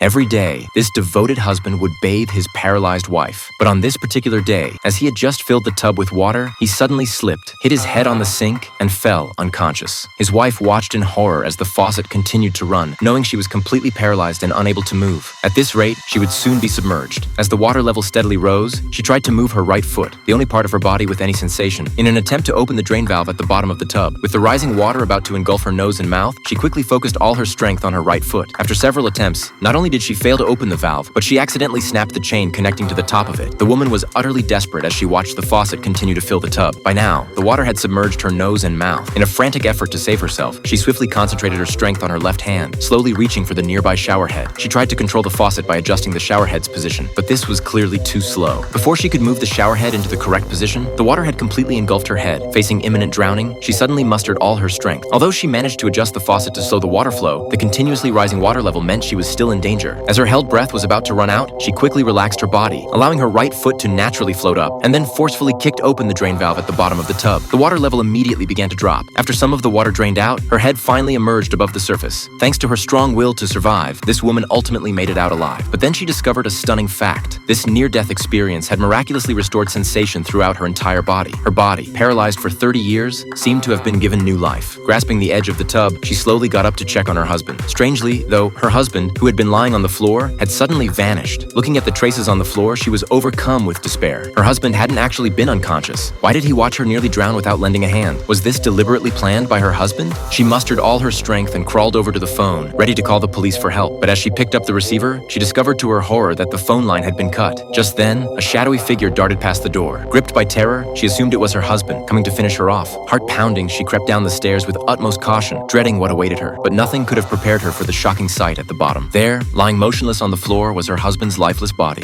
Every day, this devoted husband would bathe his paralyzed wife. But on this particular day, as he had just filled the tub with water, he suddenly slipped, hit his head on the sink, and fell unconscious. His wife watched in horror as the faucet continued to run, knowing she was completely paralyzed and unable to move. At this rate, she would soon be submerged. As the water level steadily rose, she tried to move her right foot, the only part of her body with any sensation, in an attempt to open the drain valve at the bottom of the tub. With the rising water about to engulf her nose and mouth, she quickly focused all her strength on her right foot. After several attempts, not only did she fail to open the valve, but she accidentally snapped the chain connecting to the top of it. The woman was utterly desperate as she watched the faucet continue to fill the tub. By now, the water had submerged her nose and mouth. In a frantic effort to save herself, she swiftly concentrated her strength on her left hand, slowly reaching for the nearby shower head. She tried to control the faucet by adjusting the shower head's position, but this was clearly too slow. Before she could move the shower head into the correct position, the water had completely engulfed her head. Facing imminent drowning, she suddenly mustered all her strength. Although she managed to adjust the faucet to slow the water flow, the continuously rising water level meant she was still in danger. As her held breath was about to run out, she quickly relaxed her body, allowing her right foot to naturally float up, and then forcefully kicked open the drain valve at the bottom of the tub. The water level immediately began to drop. After some of the water drained out, her head finally emerged above the surface. Thanks to her strong will to survive, this woman ultimately made it out alive. But then she discovered a stunning fact. This near-death experience had miraculously restored sensation throughout her entire body. Her body, paralyzed for 30 years, seemed to have been given new life. Grasping the edge of the tub, she slowly got up to check on her husband. Strangely, though, her husband, who had been lying on the floor, had suddenly vanished. Looking at the traces on the floor, she was overcome with despair. Her husband hadn't actually been unconscious. Why did he watch her nearly drown without lending a hand? Was this deliberately planned by her husband? She mustered all her strength and crawled over to the phone, ready to call the police for help. But as she picked up the receiver, she discovered to her horror that the phone line had been cut. Just then, a shadowy figure darted past the door. Gripped by terror, she assumed it was her husband, coming to finish her off. Heart pounding, she crept down the stairs with utmost caution, dreading what awaited her. But nothing could have prepared her for the shocking sight at the bottom. There, lying motionless on the floor, was her husband's lifeless body.